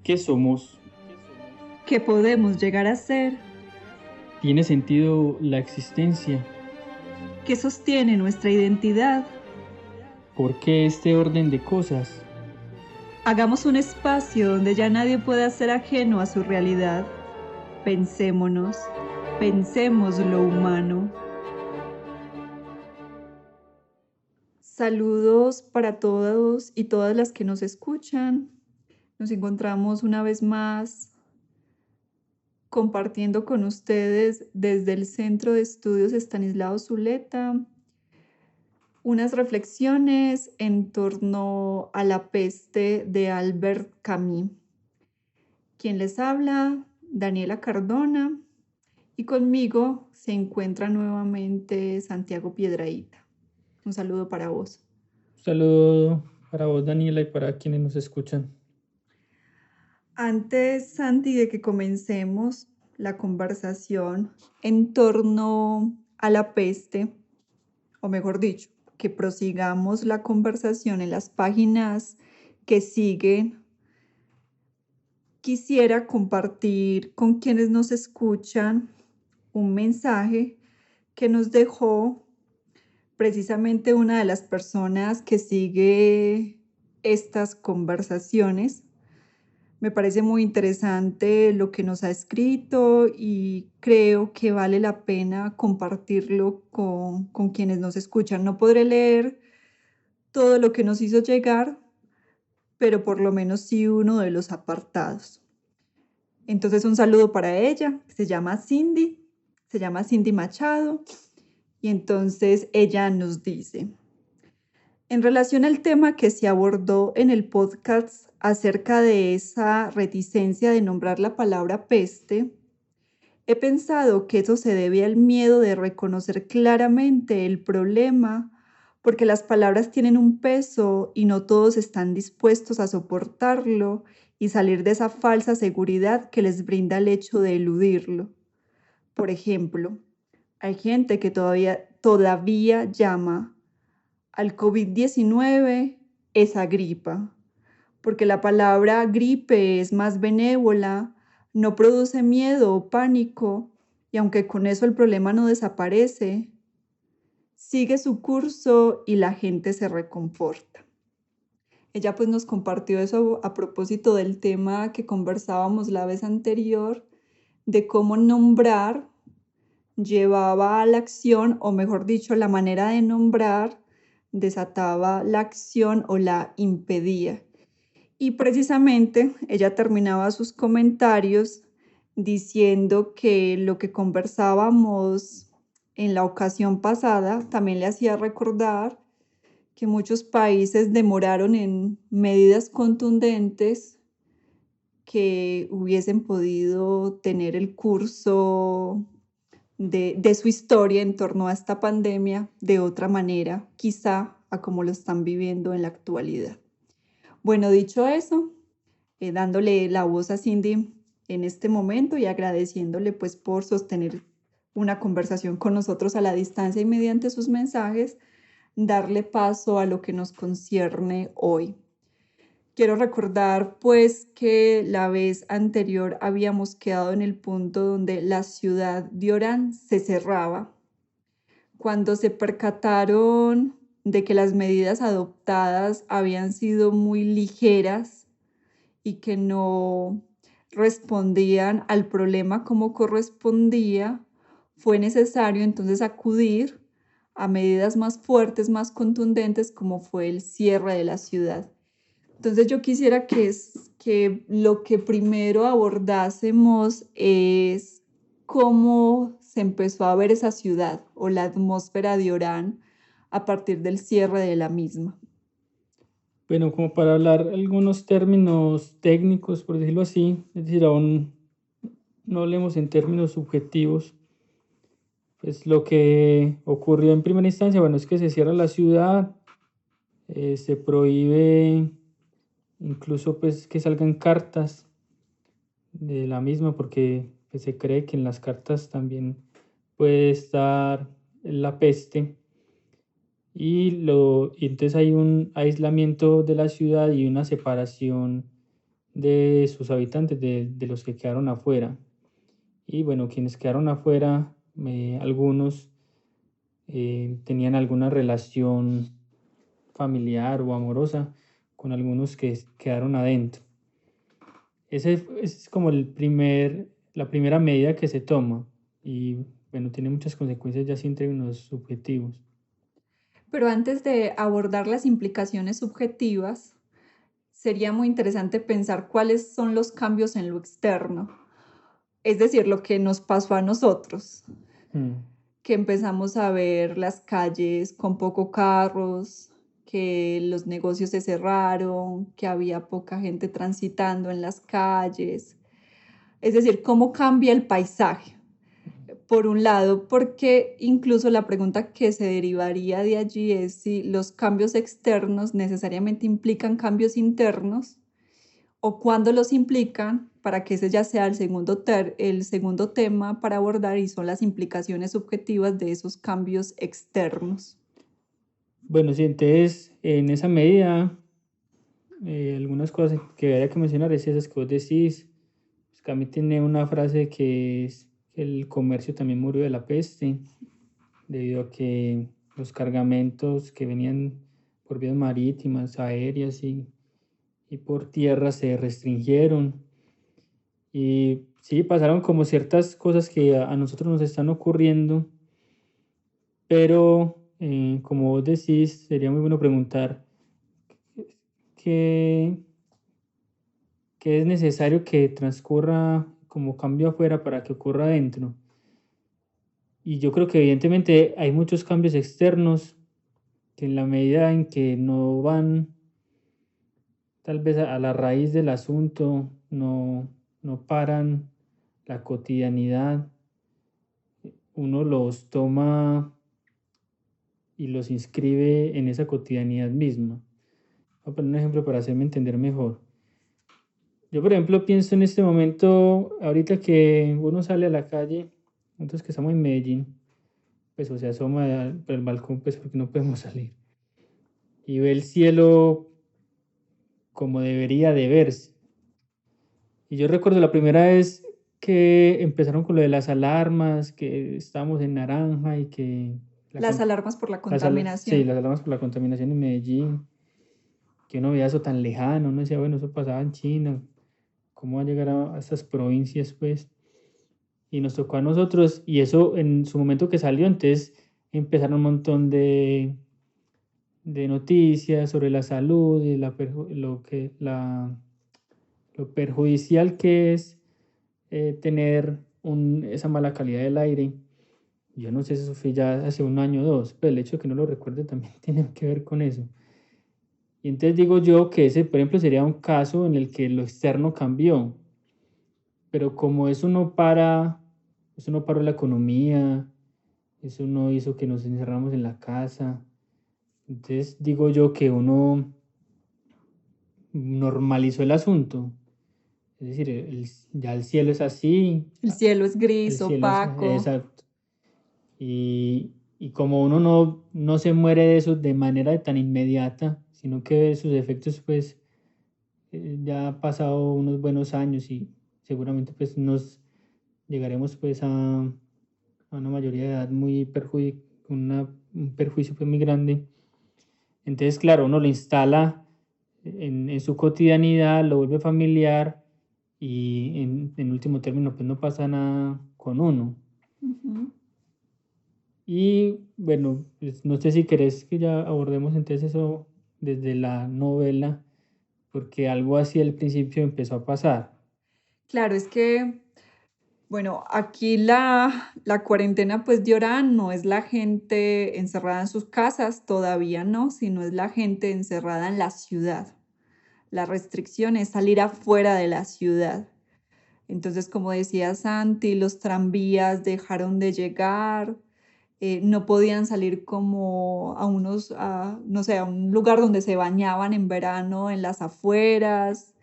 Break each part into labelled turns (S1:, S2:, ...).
S1: ¿Qué somos?
S2: ¿Qué podemos llegar a ser?
S1: ¿Tiene sentido la existencia?
S2: ¿Qué sostiene nuestra identidad?
S1: ¿Por qué este orden de cosas?
S2: Hagamos un espacio donde ya nadie pueda ser ajeno a su realidad. Pensémonos, pensemos lo humano. Saludos para todos y todas las que nos escuchan. Nos encontramos una vez más compartiendo con ustedes desde el Centro de Estudios Estanislao Zuleta unas reflexiones en torno a la peste de Albert Camus. Quien les habla, Daniela Cardona, y conmigo se encuentra nuevamente Santiago Piedrahíta. Un saludo para vos.
S1: Un saludo para vos, Daniela, y para quienes nos escuchan.
S2: Antes, Santi, de que comencemos la conversación en torno a la peste, o mejor dicho, que prosigamos la conversación en las páginas que siguen, quisiera compartir con quienes nos escuchan un mensaje que nos dejó precisamente una de las personas que sigue estas conversaciones. Me parece muy interesante lo que nos ha escrito y creo que vale la pena compartirlo con quienes nos escuchan. No podré leer todo lo que nos hizo llegar, pero por lo menos sí uno de los apartados. Entonces un saludo para ella, se llama Cindy Machado, y entonces ella nos dice: en relación al tema que se abordó en el podcast acerca de esa reticencia de nombrar la palabra peste, he pensado que eso se debe al miedo de reconocer claramente el problema, porque las palabras tienen un peso y no todos están dispuestos a soportarlo y salir de esa falsa seguridad que les brinda el hecho de eludirlo. Por ejemplo, hay gente que todavía llama al COVID-19 esa gripa, porque la palabra gripe es más benévola, no produce miedo o pánico, y aunque con eso el problema no desaparece, sigue su curso y la gente se reconforta. Ella pues nos compartió eso a propósito del tema que conversábamos la vez anterior, de cómo nombrar llevaba a la acción, o mejor dicho, la manera de nombrar desataba la acción o la impedía. Y precisamente ella terminaba sus comentarios diciendo que lo que conversábamos en la ocasión pasada también le hacía recordar que muchos países demoraron en medidas contundentes que hubiesen podido tener el curso de su historia en torno a esta pandemia de otra manera, quizá a como lo están viviendo en la actualidad. Bueno, dicho eso, dándole la voz a Cindy en este momento y agradeciéndole pues por sostener una conversación con nosotros a la distancia y mediante sus mensajes, darle paso a lo que nos concierne hoy. Quiero recordar pues que la vez anterior habíamos quedado en el punto donde la ciudad de Orán se cerraba. Cuando se percataron de que las medidas adoptadas habían sido muy ligeras y que no respondían al problema como correspondía, fue necesario entonces acudir a medidas más fuertes, más contundentes, como fue el cierre de la ciudad. Entonces yo quisiera que lo que primero abordásemos es cómo se empezó a ver esa ciudad o la atmósfera de Orán a partir del cierre de la misma.
S1: Bueno, como para hablar algunos términos técnicos, por decirlo así, es decir, aún no hablemos en términos subjetivos, pues lo que ocurrió en primera instancia, bueno, es que se cierra la ciudad, se prohíbe incluso pues que salgan cartas de la misma, porque pues, se cree que en las cartas también puede estar la peste. Y entonces hay un aislamiento de la ciudad y una separación de sus habitantes, de los que quedaron afuera. Y bueno, quienes quedaron afuera, algunos tenían alguna relación familiar o amorosa con algunos que quedaron adentro. Ese es como la primera medida que se toma y bueno, tiene muchas consecuencias ya sin términos subjetivos.
S2: Pero antes de abordar las implicaciones subjetivas, sería muy interesante pensar cuáles son los cambios en lo externo, es decir, lo que nos pasó a nosotros,
S1: Mm.
S2: que empezamos a ver las calles con poco carros, que los negocios se cerraron, que había poca gente transitando en las calles. Es decir, cómo cambia el paisaje. Por un lado, porque incluso la pregunta que se derivaría de allí es si los cambios externos necesariamente implican cambios internos o cuándo los implican, para que ese ya sea el segundo tema para abordar, y son las implicaciones subjetivas de esos cambios externos.
S1: Bueno, sí, entonces en esa medida, algunas cosas que habría que mencionar es esas que vos decís. Pues Cami tiene una frase que es que el comercio también murió de la peste, debido a que los cargamentos que venían por vías marítimas, aéreas y por tierra se restringieron. Y sí, pasaron como ciertas cosas que a nosotros nos están ocurriendo, pero como vos decís, sería muy bueno preguntar qué, qué es necesario que transcurra como cambio afuera para que ocurra adentro. Y yo creo que evidentemente hay muchos cambios externos que en la medida en que no van tal vez a la raíz del asunto, no paran la cotidianidad, uno los toma y los inscribe en esa cotidianidad misma. Voy a poner un ejemplo para hacerme entender mejor. Yo, por ejemplo, pienso en este momento, ahorita que uno sale a la calle, nosotros que estamos en Medellín, pues o se asoma por el balcón, pues porque no podemos salir, y ve el cielo como debería de verse. Y yo recuerdo la primera vez que empezaron con lo de las alarmas, que estábamos en naranja y que la,
S2: Las
S1: con-
S2: alarmas por la
S1: sí,
S2: contaminación.
S1: las alarmas por la contaminación en Medellín, que uno veía eso tan lejano, uno decía, bueno, eso pasaba en China, ¿cómo va a llegar a estas provincias, pues? Y nos tocó a nosotros, y eso en su momento que salió, entonces empezaron un montón de noticias sobre la salud y lo perjudicial que es tener esa mala calidad del aire. Yo no sé si eso fue ya hace un año o dos, pero el hecho de que no lo recuerde también tiene que ver con eso. Y entonces digo yo que ese, por ejemplo, sería un caso en el que lo externo cambió, pero como eso no paró la economía, eso no hizo que nos encerramos en la casa. Entonces digo yo que uno normalizó el asunto. Es decir, ya el cielo es así,
S2: El cielo es
S1: el
S2: gris,
S1: cielo es
S2: opaco.
S1: exacto. Y como uno no se muere de eso de manera tan inmediata, sino que ve sus efectos, pues ya ha pasado unos buenos años y seguramente pues nos llegaremos pues a una mayoría de edad con un perjuicio pues muy grande. Entonces, claro, uno lo instala en su cotidianidad, lo vuelve familiar y en último término pues no pasa nada con uno.
S2: Ujú.
S1: Y bueno, pues, no sé si querés que ya abordemos entonces eso desde la novela, porque algo así al principio empezó a pasar.
S2: Claro, es que, bueno, aquí la cuarentena pues de Orán no es la gente encerrada en sus casas, todavía no, sino es la gente encerrada en la ciudad. La restricción es salir afuera de la ciudad. Entonces, como decía Santi, los tranvías dejaron de llegar, no podían salir como no sé, a un lugar donde se bañaban en verano, en las afueras,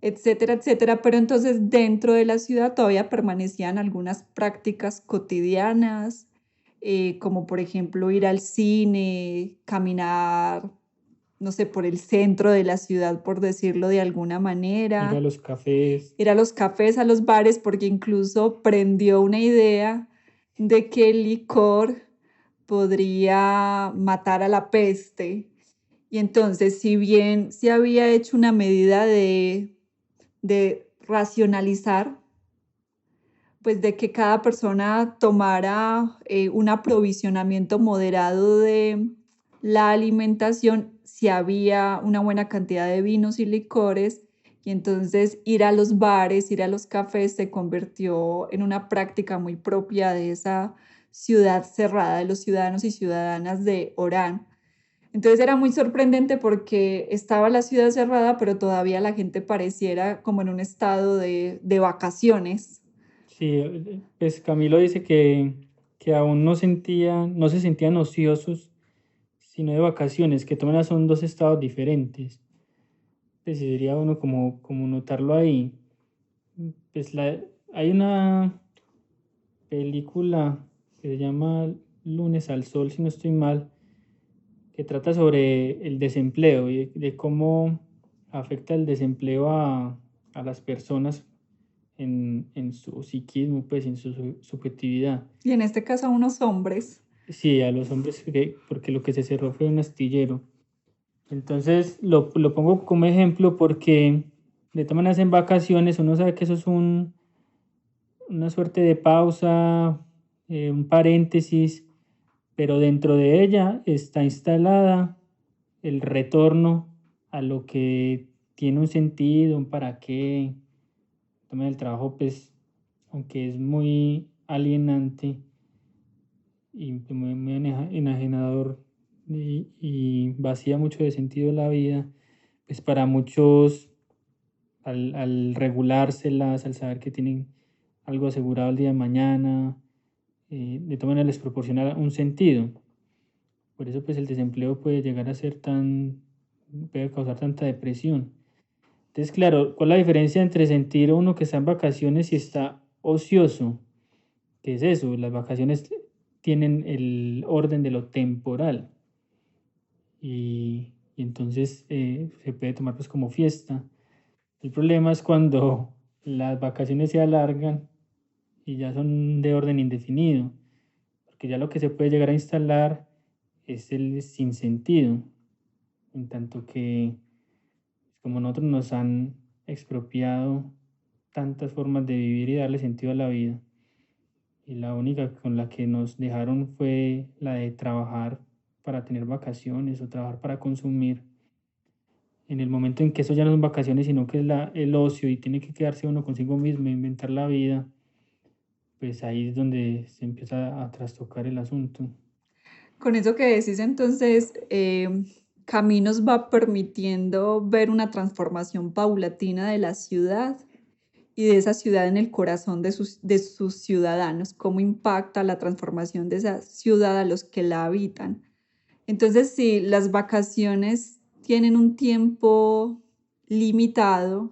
S2: etcétera, etcétera. Pero entonces dentro de la ciudad todavía permanecían algunas prácticas cotidianas, como por ejemplo ir al cine, caminar, no sé, por el centro de la ciudad, por decirlo de alguna
S1: Ir a
S2: manera,
S1: los cafés.
S2: ir a los cafés, a los bares, porque incluso prendió una idea de que el licor podría matar a la peste. Y entonces, si bien se había hecho una medida de racionalizar, pues de que cada persona tomara un aprovisionamiento moderado de la alimentación, si había una buena cantidad de vinos y licores, y entonces ir a los bares, ir a los cafés se convirtió en una práctica muy propia de esa ciudad cerrada de los ciudadanos y ciudadanas de Orán. Entonces era muy sorprendente porque estaba la ciudad cerrada, pero todavía la gente pareciera como en un estado de vacaciones.
S1: Sí, pues Camilo dice que aún no se sentían ociosos, sino de vacaciones, que toman son dos estados diferentes. Pues sí, sería uno como notarlo ahí. Pues hay una película que se llama Lunes al Sol, si no estoy mal, que trata sobre el desempleo y de cómo afecta el desempleo a las personas en su psiquismo, pues en su subjetividad.
S2: Y en este caso a unos hombres.
S1: Sí, a los hombres, porque lo que se cerró fue un astillero. Entonces lo pongo como ejemplo porque de todas maneras en vacaciones uno sabe que eso es una suerte de pausa, un paréntesis, pero dentro de ella está instalada el retorno a lo que tiene un sentido, un para qué. Toma el trabajo, pues, aunque es muy alienante y muy enajenador y vacía mucho de sentido la vida, pues para muchos, al regulárselas, al saber que tienen algo asegurado el día de mañana, de todas maneras les proporciona un sentido. Por eso, pues, el desempleo puede llegar a ser puede causar tanta depresión. Entonces, claro, ¿cuál es la diferencia entre sentir uno que está en vacaciones y está ocioso? ¿Qué es eso? Las vacaciones tienen el orden de lo temporal y entonces se puede tomar pues como fiesta. El problema es cuando las vacaciones se alargan y ya son de orden indefinido, porque ya lo que se puede llegar a instalar es el sinsentido, en tanto que como nosotros nos han expropiado tantas formas de vivir y darle sentido a la vida, y la única con la que nos dejaron fue la de trabajar para tener vacaciones o trabajar para consumir. En el momento en que eso ya no son vacaciones, sino que es el ocio y tiene que quedarse uno consigo mismo, inventar la vida, pues ahí es donde se empieza a trastocar el asunto.
S2: Con eso que decís, entonces, Caminos va permitiendo ver una transformación paulatina de la ciudad y de esa ciudad en el corazón de sus ciudadanos, cómo impacta la transformación de esa ciudad a los que la habitan. Entonces, si las vacaciones tienen un tiempo limitado,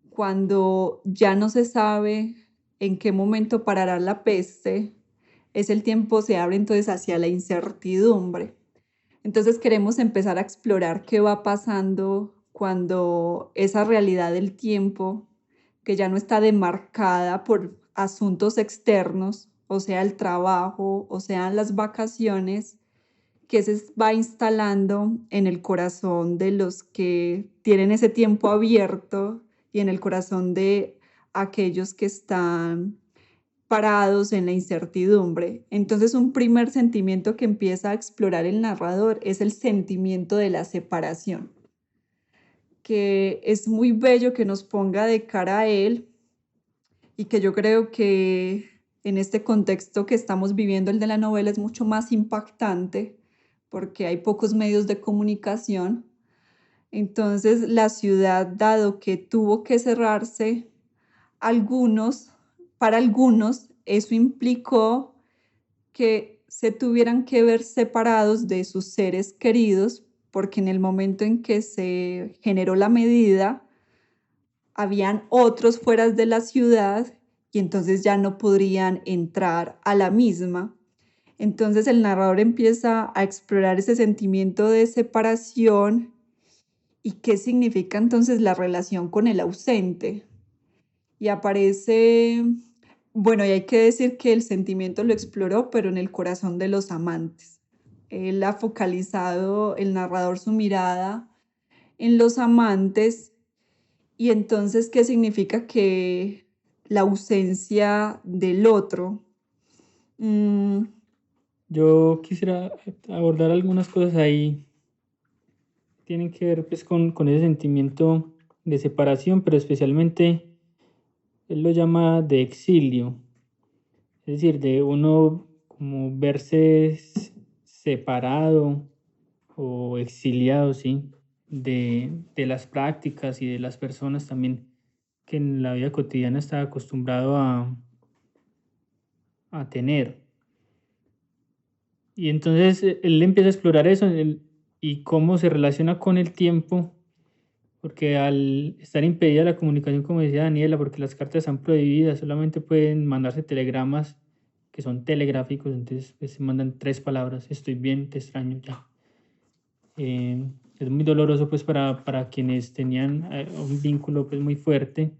S2: cuando ya no se sabe en qué momento parará la peste, es el tiempo se abre entonces hacia la incertidumbre. Entonces queremos empezar a explorar qué va pasando cuando esa realidad del tiempo, que ya no está demarcada por asuntos externos, o sea, el trabajo, o sean las vacaciones, que se va instalando en el corazón de los que tienen ese tiempo abierto y en el corazón de aquellos que están parados en la incertidumbre. Entonces, un primer sentimiento que empieza a explorar el narrador es el sentimiento de la separación, que es muy bello que nos ponga de cara a él y que yo creo que en este contexto que estamos viviendo, el de la novela, es mucho más impactante porque hay pocos medios de comunicación. Entonces, la ciudad, dado que tuvo que cerrarse, algunos, para algunos, eso implicó que se tuvieran que ver separados de sus seres queridos, porque en el momento en que se generó la medida, habían otros fuera de la ciudad y entonces ya no podrían entrar a la misma. Entonces el narrador empieza a explorar ese sentimiento de separación y qué significa entonces la relación con el ausente. Y aparece, bueno, y hay que decir que el sentimiento lo exploró, pero en el corazón de los amantes. Él ha focalizado, el narrador, su mirada en los amantes. Y entonces, ¿qué significa que la ausencia del otro? Mm,
S1: Yo quisiera abordar algunas cosas ahí que tienen que ver pues con ese sentimiento de separación, pero especialmente él lo llama de exilio, es decir, de uno como verse separado o exiliado, sí, de las prácticas y de las personas también que en la vida cotidiana está acostumbrado a tener. Y entonces él empieza a explorar eso y cómo se relaciona con el tiempo, porque al estar impedida la comunicación, como decía Daniela, porque las cartas están prohibidas, solamente pueden mandarse telegramas que son telegráficos, entonces pues, se mandan 3 palabras: estoy bien, te extraño, ya. Es muy doloroso pues para quienes tenían un vínculo pues muy fuerte.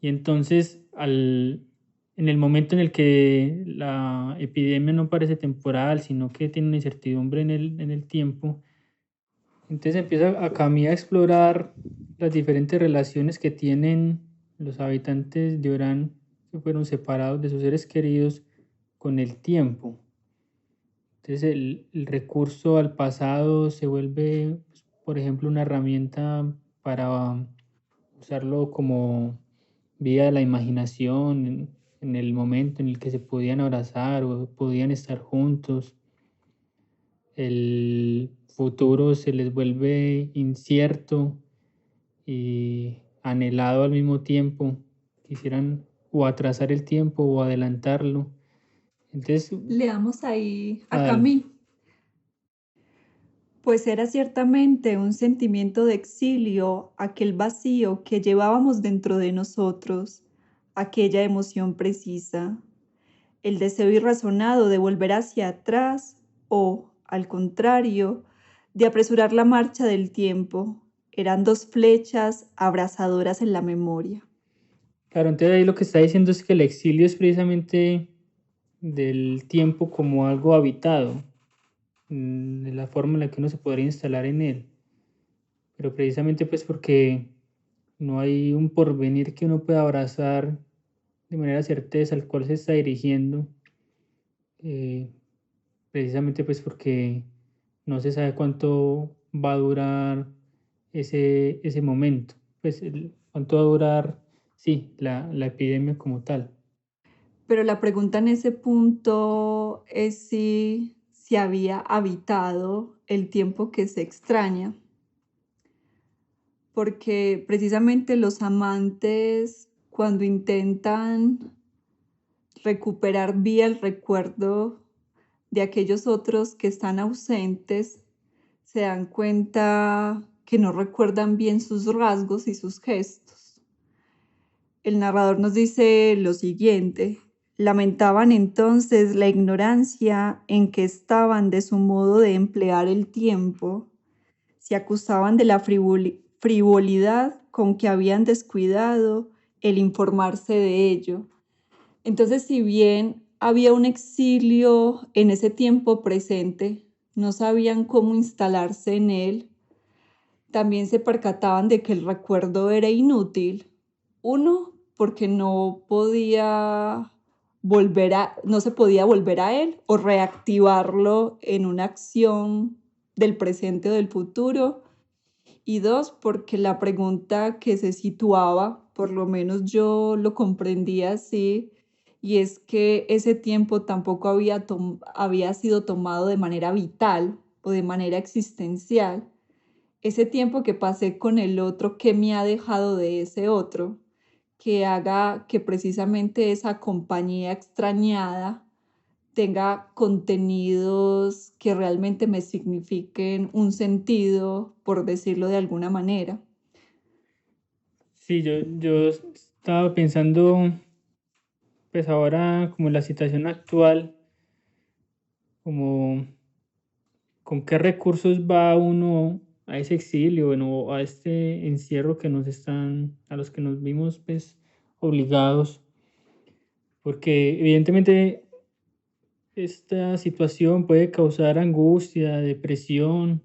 S1: Y entonces en el momento en el que la epidemia no parece temporal, sino que tiene una incertidumbre en el tiempo, entonces empieza a Camille a explorar las diferentes relaciones que tienen los habitantes de Orán, que fueron separados de sus seres queridos, con el tiempo. Entonces el recurso al pasado se vuelve, pues, por ejemplo, una herramienta para usarlo como vía de la imaginación en el momento en el que se podían abrazar o podían estar juntos. El futuro se les vuelve incierto y anhelado al mismo tiempo. Quisieran o atrasar el tiempo o adelantarlo. Entonces,
S2: leamos ahí a
S1: al,
S2: Camille. Pues era ciertamente un sentimiento de exilio, aquel vacío que llevábamos dentro de nosotros, aquella emoción precisa, el deseo irrazonado de volver hacia atrás o, al contrario, de apresurar la marcha del tiempo. Eran dos flechas abrasadoras en la memoria.
S1: claro, entonces ahí lo que está diciendo es que el exilio es precisamente del tiempo como algo habitado, de la forma en la que uno se podría instalar en él, pero precisamente pues porque no hay un porvenir que uno pueda abrazar de manera certeza al cual se está dirigiendo, eh, precisamente pues porque no se sabe cuánto va a durar ese momento, pues cuánto va a durar, sí, la epidemia como tal.
S2: Pero la pregunta en ese punto es si había habitado el tiempo que se extraña, porque precisamente los amantes cuando intentan recuperar vía el recuerdo de aquellos otros que están ausentes, se dan cuenta que no recuerdan bien sus rasgos y sus gestos. El narrador nos dice lo siguiente: lamentaban entonces la ignorancia en que estaban de su modo de emplear el tiempo, se acusaban de la frivolidad con que habían descuidado el informarse de ello. Entonces, si bien había un exilio en ese tiempo presente, no sabían cómo instalarse en él, también se percataban de que el recuerdo era inútil. Uno, porque no se podía volver a él o reactivarlo en una acción del presente o del futuro. Y dos, porque la pregunta que se situaba, por lo menos yo lo comprendía así, y es que ese tiempo tampoco había sido tomado de manera vital o de manera existencial. Ese tiempo que pasé con el otro, ¿qué me ha dejado de ese otro? Que haga que precisamente esa compañía extrañada tenga contenidos que realmente me signifiquen un sentido, por decirlo de alguna manera.
S1: Sí, yo estaba pensando, pues ahora como en la situación actual, como con qué recursos va uno a ese exilio, bueno, a este encierro a los que nos vimos pues obligados, porque evidentemente esta situación puede causar angustia, depresión,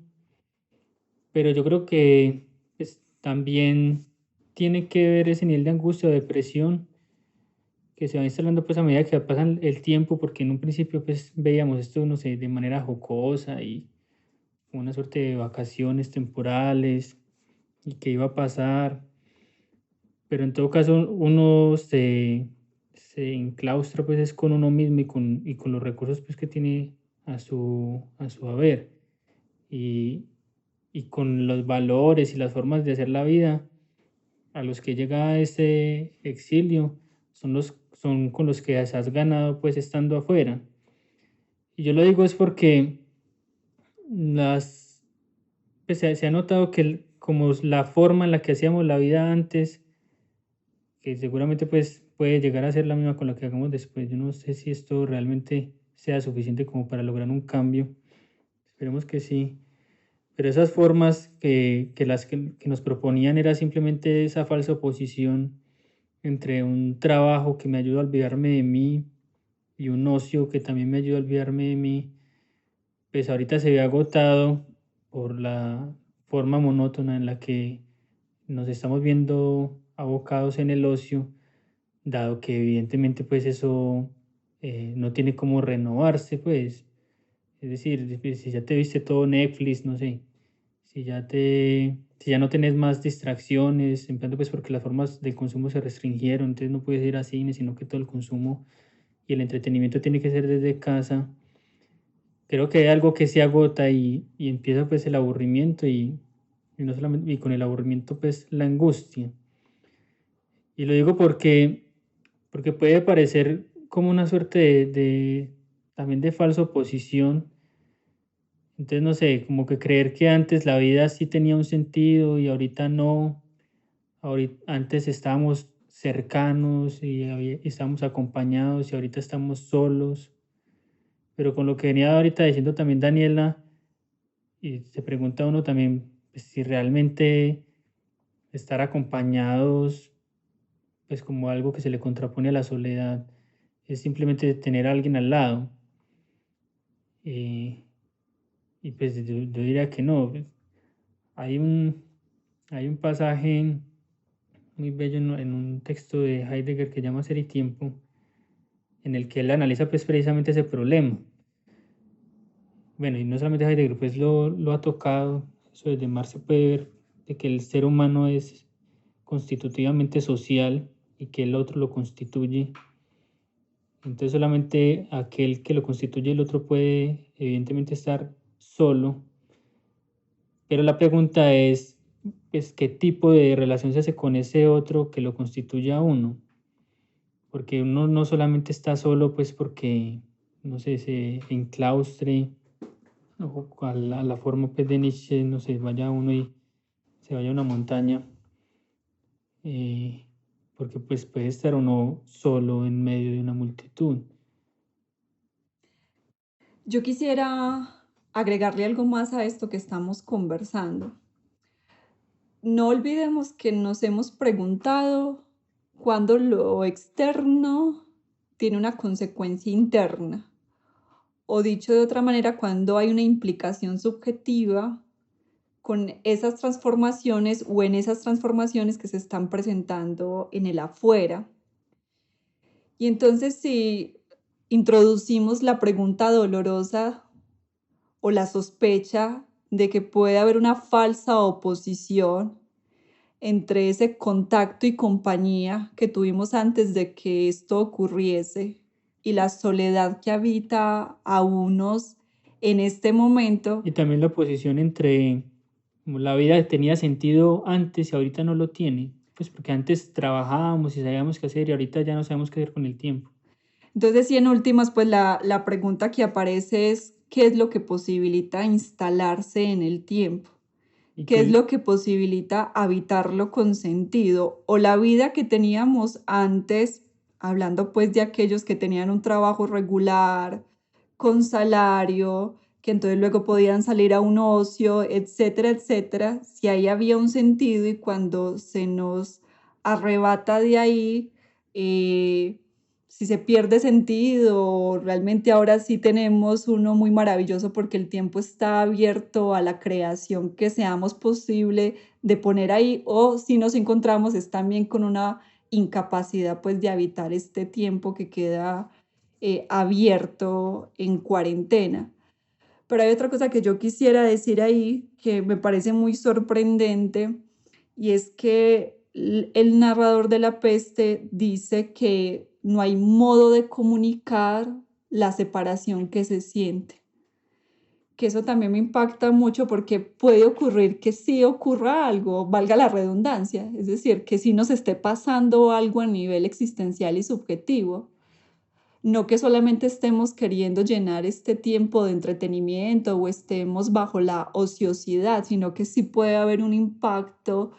S1: pero yo creo que pues, también tiene que ver ese nivel de angustia o depresión que se va instalando pues a medida que pasa el tiempo, porque en un principio pues veíamos esto, no sé, de manera jocosa y como una suerte de vacaciones temporales y qué iba a pasar, pero en todo caso uno se enclaustra pues es con uno mismo y con los recursos pues que tiene a su haber y, y con los valores y las formas de hacer la vida a los que llega ese exilio son con los que has ganado pues estando afuera. Y yo lo digo es porque las, pues, se ha notado que como la forma en la que hacíamos la vida antes, que seguramente pues puede llegar a ser la misma con la que hagamos después. Yo no sé si esto realmente sea suficiente como para lograr un cambio. Esperemos que sí. Pero esas formas que nos proponían era simplemente esa falsa oposición entre un trabajo que me ayuda a olvidarme de mí y un ocio que también me ayuda a olvidarme de mí, pues ahorita se ve agotado por la forma monótona en la que nos estamos viendo abocados en el ocio, dado que evidentemente pues eso no tiene cómo renovarse, pues. Es decir, si ya te viste todo Netflix, no sé, si ya no tenés más distracciones, empezando pues porque las formas de consumo se restringieron, entonces no puedes ir a cine, sino que todo el consumo y el entretenimiento tiene que ser desde casa. Creo que hay algo que se agota y empieza pues el aburrimiento y no solamente, y con el aburrimiento pues la angustia. Y lo digo porque puede parecer como una suerte también de falsa oposición. Entonces, no sé, como que creer que antes la vida sí tenía un sentido y ahorita no. Antes estábamos cercanos y estábamos acompañados y ahorita estamos solos. Pero con lo que venía ahorita diciendo también Daniela, y se pregunta uno también pues, si realmente estar acompañados, pues como algo que se le contrapone a la soledad, es simplemente tener a alguien al lado. Eh, y pues yo diría que no. Pues, hay un, hay un pasaje muy bello en un texto de Heidegger que llama Ser y Tiempo, en el que él analiza pues precisamente ese problema. Bueno, y no solamente Heidegger, pues lo ha tocado, eso desde Marx se puede ver de que el ser humano es constitutivamente social y que el otro lo constituye. Entonces solamente aquel que lo constituye, el otro puede evidentemente estar solo, pero la pregunta es, pues, ¿qué tipo de relación se hace con ese otro que lo constituye a uno? Porque uno no solamente está solo, pues porque, no sé, se enclaustre o a la forma pues, de Nietzsche, no sé, vaya uno y se vaya a una montaña, eh, porque pues puede estar uno solo en medio de una multitud.
S2: Yo quisiera agregarle algo más a esto que estamos conversando. No olvidemos que nos hemos preguntado cuándo lo externo tiene una consecuencia interna, o dicho de otra manera, cuando hay una implicación subjetiva con esas transformaciones o en esas transformaciones que se están presentando en el afuera. Y entonces si introducimos la pregunta dolorosa o la sospecha de que puede haber una falsa oposición entre ese contacto y compañía que tuvimos antes de que esto ocurriese y la soledad que habita a unos en este momento.
S1: Y también la oposición entre como la vida tenía sentido antes y ahorita no lo tiene, pues porque antes trabajábamos y sabíamos qué hacer y ahorita ya no sabemos qué hacer con el tiempo.
S2: Entonces, y en últimas, pues la pregunta que aparece es, ¿qué es lo que posibilita instalarse en el tiempo?
S1: Y
S2: ¿Qué es
S1: que
S2: lo que posibilita habitarlo con sentido? O la vida que teníamos antes, hablando pues de aquellos que tenían un trabajo regular, con salario, que entonces luego podían salir a un ocio, etcétera, etcétera, si ahí había un sentido y cuando se nos arrebata de ahí, si se pierde sentido, realmente ahora sí tenemos uno muy maravilloso porque el tiempo está abierto a la creación que seamos posible de poner ahí, o si nos encontramos es también con una incapacidad pues de habitar este tiempo que queda abierto en cuarentena. Pero hay otra cosa que yo quisiera decir ahí que me parece muy sorprendente y es que el narrador de La Peste dice que no hay modo de comunicar la separación que se siente. Que eso también me impacta mucho porque puede ocurrir que sí ocurra algo, valga la redundancia, es decir, que sí nos esté pasando algo a nivel existencial y subjetivo, no que solamente estemos queriendo llenar este tiempo de entretenimiento o estemos bajo la ociosidad, sino que sí puede haber un impacto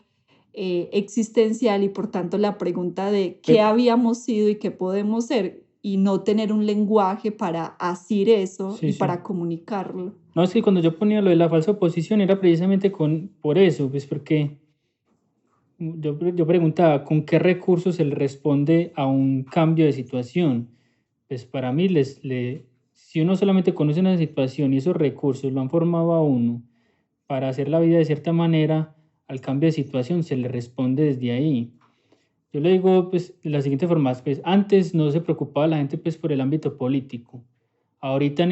S2: existencial y por tanto la pregunta de qué
S1: Pe-
S2: habíamos sido y qué podemos ser y no tener un lenguaje para asir eso
S1: sí,
S2: y
S1: sí.
S2: para comunicarlo.
S1: No, es que cuando yo ponía lo de la falsa oposición era precisamente por eso, pues porque yo preguntaba, ¿con qué recursos se le responde a un cambio de situación? Pues para mí, si uno solamente conoce una situación y esos recursos lo han formado a uno para hacer la vida de cierta manera, al cambio de situación se le responde desde ahí. Yo le digo, pues, de la siguiente forma, pues, antes no se preocupaba la gente, pues, por el ámbito político. Ahorita en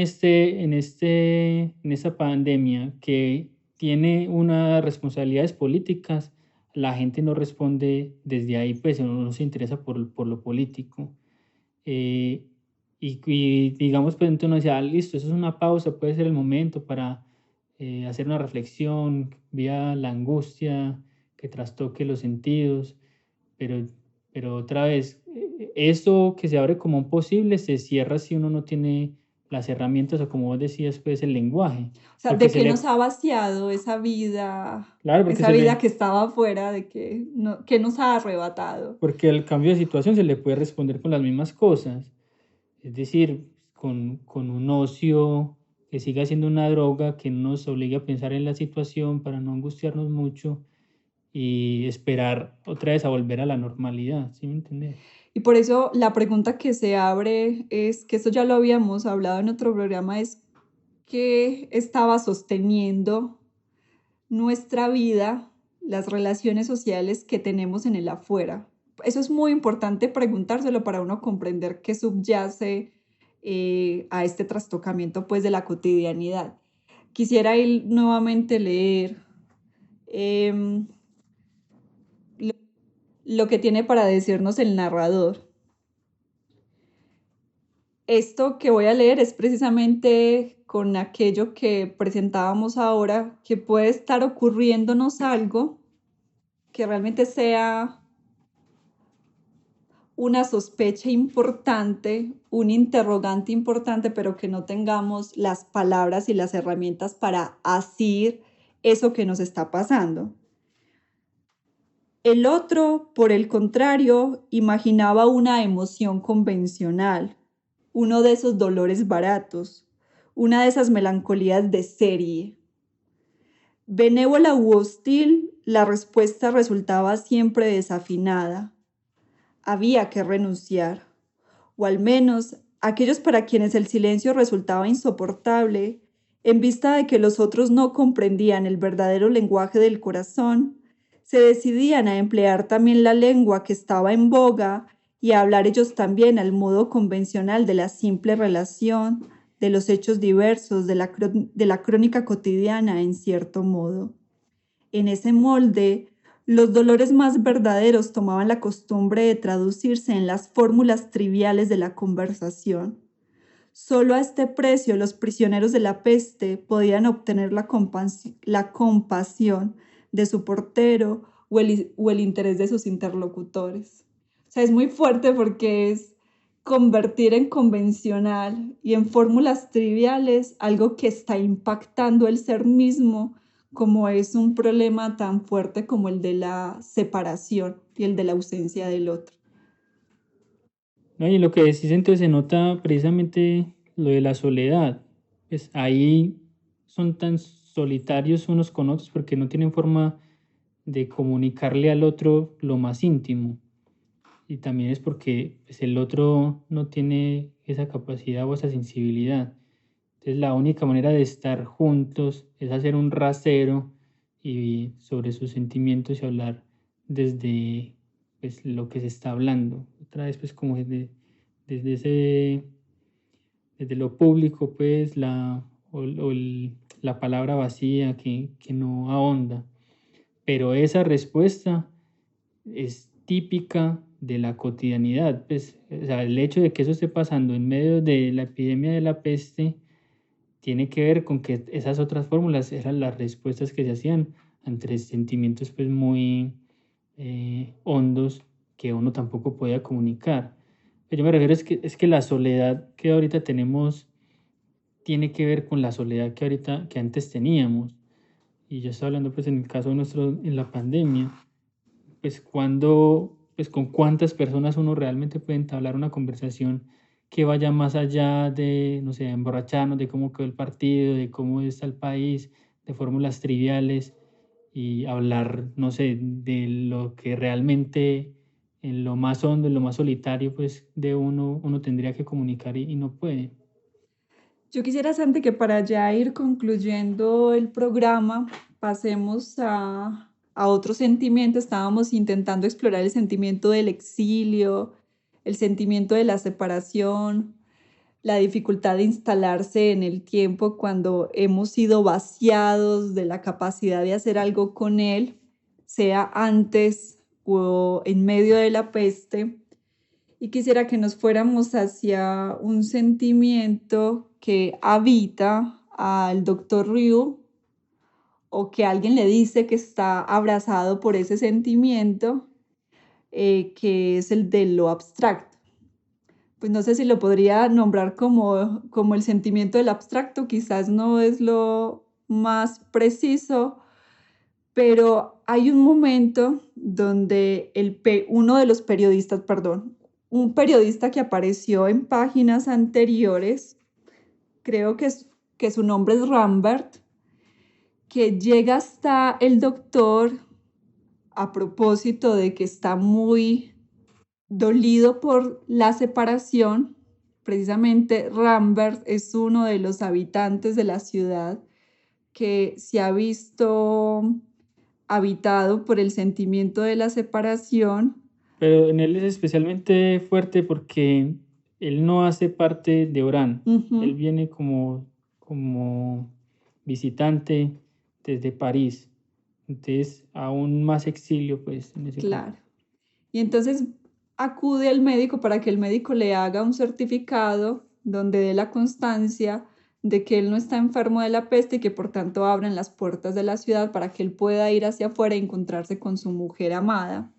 S1: esta pandemia que tiene unas responsabilidades políticas, la gente no responde desde ahí, pues, no se interesa por lo político. Eh, y digamos, pues, entonces uno decía: "Ah, listo, eso es una pausa, puede ser el momento para hacer una reflexión, vía la angustia que trastoque los sentidos", pero, pero otra vez, eso que se abre como un posible se cierra si uno no tiene las herramientas o como vos decías, pues el lenguaje,
S2: O sea,
S1: porque
S2: ¿de
S1: se
S2: qué nos
S1: le,
S2: ha vaciado
S1: claro,
S2: esa vida que estaba afuera, de que, no, que nos ha arrebatado?
S1: porque al cambio de situación se le puede responder con las mismas cosas. Es decir, con un ocio que siga siendo una droga que nos obligue a pensar en la situación para no angustiarnos mucho y esperar otra vez a volver a la normalidad, ¿sí me entiendes?
S2: Y por eso la pregunta que se abre es, que esto ya lo habíamos hablado en otro programa, es qué estaba sosteniendo nuestra vida, las relaciones sociales que tenemos en el afuera. Eso es muy importante preguntárselo para uno comprender qué subyace a este trastocamiento pues de la cotidianidad. Quisiera ir nuevamente leer em, lo, lo que tiene para decirnos el narrador. Esto que voy a leer es precisamente con aquello que presentábamos ahora, que puede estar ocurriéndonos algo que realmente sea una sospecha importante, un interrogante importante, pero que no tengamos las palabras y las herramientas para asir eso que nos está pasando. El otro, por el contrario, imaginaba una emoción convencional, uno de esos dolores baratos, una de esas melancolías de serie. Benévola u hostil, la respuesta resultaba siempre desafinada. Había que renunciar, o al menos aquellos para quienes el silencio resultaba insoportable, en vista de que los otros no comprendían el verdadero lenguaje del corazón, se decidían a emplear también la lengua que estaba en boga y a hablar ellos también al modo convencional de la simple relación, de los hechos diversos, de la crónica cotidiana en cierto modo. En ese molde, los dolores más verdaderos tomaban la costumbre de traducirse en las fórmulas triviales de la conversación. Solo a este precio los prisioneros de la peste podían obtener la compasión de su portero o el interés de sus interlocutores. O sea, es muy fuerte porque es convertir en convencional y en fórmulas triviales algo que está impactando el ser mismo, como es un problema tan fuerte como el de la separación y el de la ausencia del otro.
S1: ¿No? Y lo que decís entonces se nota precisamente lo de la soledad. Pues ahí son tan solitarios unos con otros porque no tienen forma de comunicarle al otro lo más íntimo. Y también es porque pues, el otro no tiene esa capacidad o esa sensibilidad. Entonces la única manera de estar juntos es hacer un rasero y sobre sus sentimientos y hablar desde pues, lo que se está hablando. Otra vez pues como desde ese, desde lo público pues la palabra vacía que no ahonda. Pero esa respuesta es típica de la cotidianidad. Pues, o sea, el hecho de que eso esté pasando en medio de la epidemia de la peste tiene que ver con que esas otras fórmulas eran las respuestas que se hacían ante sentimientos pues muy hondos que uno tampoco podía comunicar. Yo me refiero es que la soledad que ahorita tenemos tiene que ver con la soledad que antes teníamos. Y yo estoy hablando pues en el caso nuestro en la pandemia, pues pues con cuántas personas uno realmente puede entablar una conversación que vaya más allá de, no sé, emborracharnos, de cómo quedó el partido, de cómo está el país, de fórmulas triviales y hablar, no sé, de lo que realmente en lo más hondo, en lo más solitario, pues de uno tendría que comunicar y no puede.
S2: Yo quisiera, Santi, que para ya ir concluyendo el programa, pasemos a otro sentimiento. Estábamos intentando explorar el sentimiento del exilio, el sentimiento de la separación, la dificultad de instalarse en el tiempo cuando hemos sido vaciados de la capacidad de hacer algo con él, sea antes o en medio de la peste. Y quisiera que nos fuéramos hacia un sentimiento que habita al doctor Ryu o que alguien le dice que está abrazado por ese sentimiento, que es el de lo abstracto. Pues no sé si lo podría nombrar como el sentimiento del abstracto, quizás no es lo más preciso, pero hay un momento donde uno de los periodistas, perdón, un periodista que apareció en páginas anteriores, creo que su nombre es Rambert, que llega hasta el doctor a propósito de que está muy dolido por la separación. Precisamente Rambert es uno de los habitantes de la ciudad que se ha visto habitado por el sentimiento de la separación.
S1: Pero en él es especialmente fuerte porque él no hace parte de Orán. Él
S2: Ujú,
S1: viene como visitante desde París. Entonces, aún más exilio, pues, en ese caso.
S2: claro. Y entonces acude al médico para que el médico le haga un certificado donde dé la constancia de que él no está enfermo de la peste y que por tanto abren las puertas de la ciudad para que él pueda ir hacia afuera y encontrarse con su mujer amada.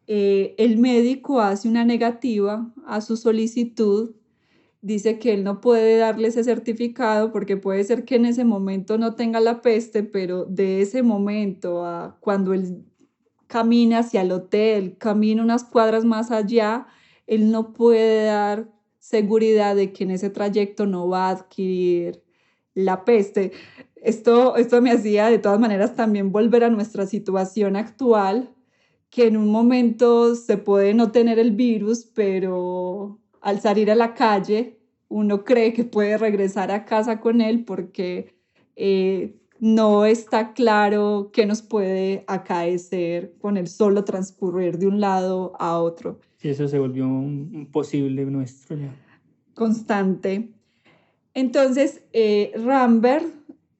S2: El médico hace una negativa a su solicitud, dice que él no puede darle ese certificado porque puede ser que en ese momento no tenga la peste, pero de ese momento a cuando él camina hacia el hotel, camina unas cuadras más allá, él no puede dar seguridad de que en ese trayecto no va a adquirir la peste. Esto me hacía de todas maneras también volver a nuestra situación actual, que en un momento se puede no tener el virus, pero al salir a la calle uno cree que puede regresar a casa con él porque no está claro qué nos puede acaecer con el solo transcurrir de un lado a otro.
S1: Sí, eso se volvió un posible nuestro ya.
S2: Constante. Entonces, Rambert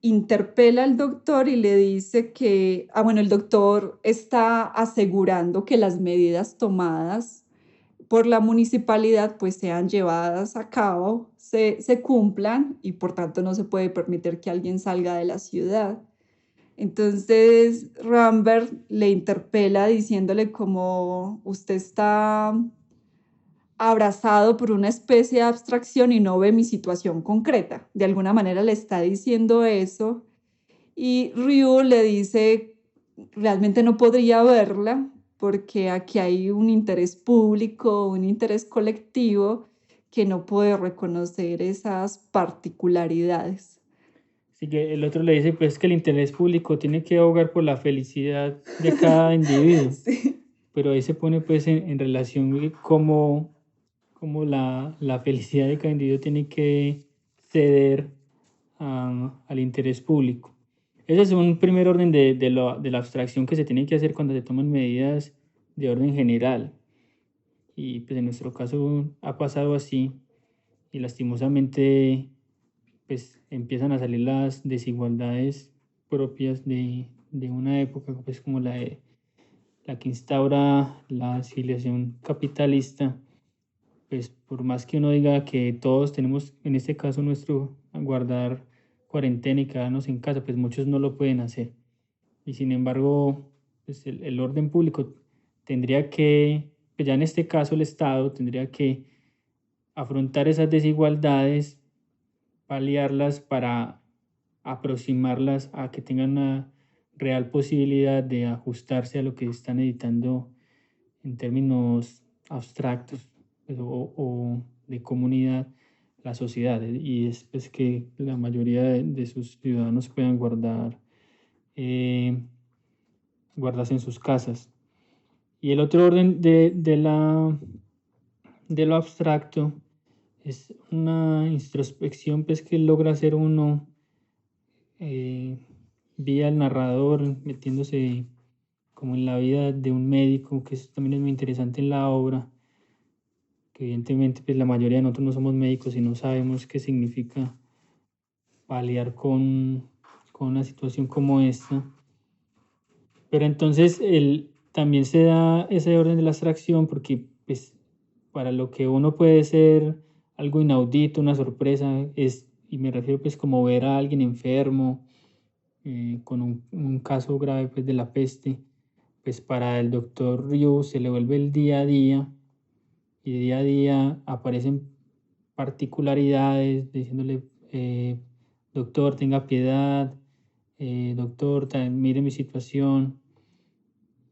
S2: interpela al doctor y le dice que, bueno, el doctor está asegurando que las medidas tomadas por la municipalidad pues sean llevadas a cabo, se cumplan y por tanto no se puede permitir que alguien salga de la ciudad. Entonces Rambert le interpela diciéndole como usted está abrazado por una especie de abstracción y no ve mi situación concreta. De alguna manera le está diciendo eso y Ryu le dice realmente no podría verla porque aquí hay un interés público, un interés colectivo que no puede reconocer esas particularidades.
S1: Así que el otro le dice pues que el interés público tiene que abogar por la felicidad de cada individuo,
S2: Sí.
S1: pero ahí se pone pues en relación de cómo la felicidad de cada individuo tiene que ceder al interés público. Ese es un primer orden de la abstracción que se tiene que hacer cuando se toman medidas de orden general. Y pues en nuestro caso ha pasado así y lastimosamente pues empiezan a salir las desigualdades propias de una época pues como la que instaura la civilización capitalista. Pues por más que uno diga que todos tenemos, en este caso nuestro, a guardar cuarentena y quedarnos en casa, pues muchos no lo pueden hacer. Y sin embargo, pues el orden público tendría que, pues ya en este caso el Estado tendría que afrontar esas desigualdades, paliarlas para aproximarlas a que tengan una real posibilidad de ajustarse a lo que están editando en términos abstractos pues, o de comunidad, la sociedad, y es pues, que la mayoría de sus ciudadanos puedan eh, guardarse en sus casas. Y el otro orden de lo abstracto es una introspección pues, que logra hacer uno eh, vía el narrador, metiéndose como en la vida de un médico, que eso también es muy interesante en la obra, que evidentemente pues, la mayoría de nosotros no somos médicos y no sabemos qué significa paliar con una situación como esta. Pero entonces también se da ese orden de la abstracción porque pues, para lo que uno puede ser algo inaudito, una sorpresa, y me refiero pues como ver a alguien enfermo, con un caso grave pues, de la peste, pues para el doctor Ryu se le vuelve el día a día y día a día aparecen particularidades diciéndole, doctor, tenga piedad, doctor, mire mi situación.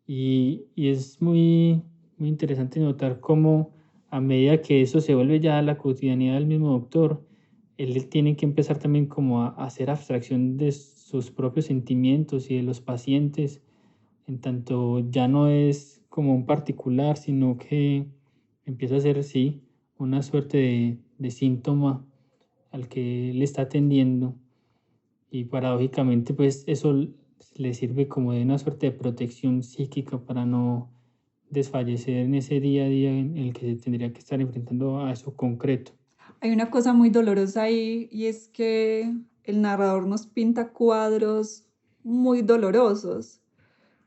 S1: Y es muy interesante notar cómo a medida que eso se vuelve ya la cotidianidad del mismo doctor, él tiene que empezar también como a hacer abstracción de sus propios sentimientos y de los pacientes, en tanto ya no es como un particular, sino que empieza a ser, sí, una suerte de síntoma al que él está atendiendo y paradójicamente pues eso le sirve como de una suerte de protección psíquica para no desfallecer en ese día a día en el que se tendría que estar enfrentando a eso concreto.
S2: Hay una cosa muy dolorosa ahí y es que el narrador nos pinta cuadros muy dolorosos.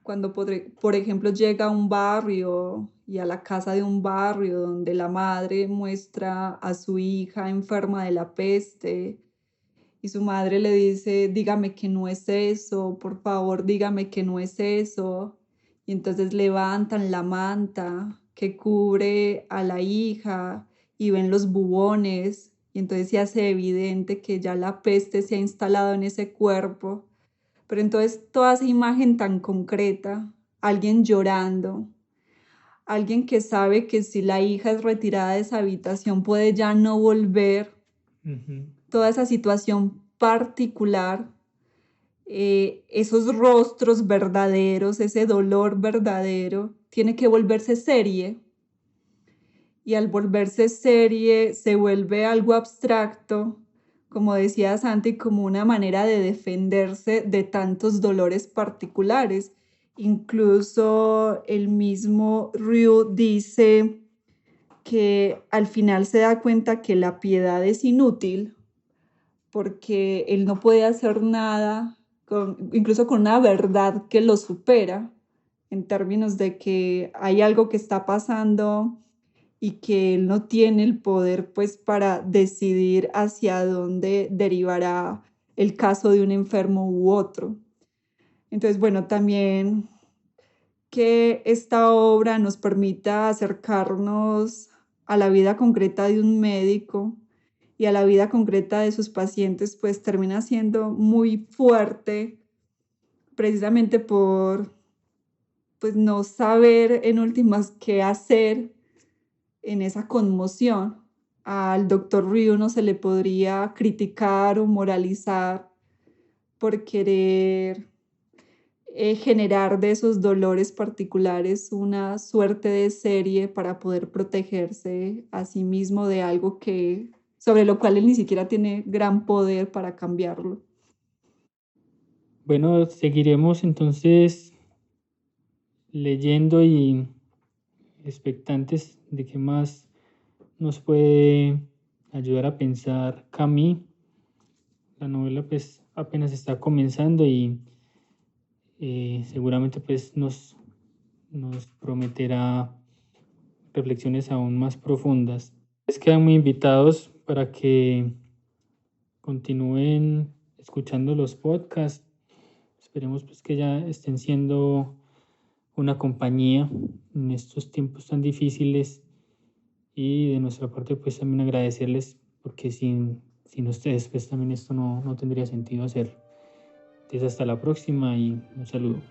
S2: Cuando, por ejemplo, llega a un barrio y a la casa de un barrio donde la madre muestra a su hija enferma de la peste y su madre le dice, dígame que no es eso, por favor, dígame que no es eso. Y entonces levantan la manta que cubre a la hija y ven los bubones y entonces se hace evidente que ya la peste se ha instalado en ese cuerpo. Pero entonces toda esa imagen tan concreta, alguien llorando, alguien que sabe que si la hija es retirada de esa habitación puede ya no volver,
S1: Ujú.
S2: toda esa situación particular, esos rostros verdaderos, ese dolor verdadero, tiene que volverse serie. Y al volverse serie se vuelve algo abstracto, como decía Santi, como una manera de defenderse de tantos dolores particulares. Incluso el mismo Ryu dice que al final se da cuenta que la piedad es inútil porque él no puede hacer nada, incluso con una verdad que lo supera, en términos de que hay algo que está pasando y que él no tiene el poder pues para decidir hacia dónde derivará el caso de un enfermo u otro. Entonces, bueno, también que esta obra nos permita acercarnos a la vida concreta de un médico y a la vida concreta de sus pacientes, pues termina siendo muy fuerte precisamente por pues no saber en últimas qué hacer en esa conmoción. al doctor Ryu no se le podría criticar o moralizar por querer generar de esos dolores particulares una suerte de serie para poder protegerse a sí mismo de algo que sobre lo cual él ni siquiera tiene gran poder para cambiarlo.
S1: Bueno, seguiremos entonces leyendo y expectantes de qué más nos puede ayudar a pensar Camus. La novela pues apenas está comenzando y seguramente pues nos prometerá reflexiones aún más profundas. Les quedan muy invitados para que continúen escuchando los podcasts. Esperemos pues que ya estén siendo una compañía en estos tiempos tan difíciles y de nuestra parte pues también agradecerles porque sin ustedes pues también esto no tendría sentido hacer. Entonces hasta la próxima y un saludo.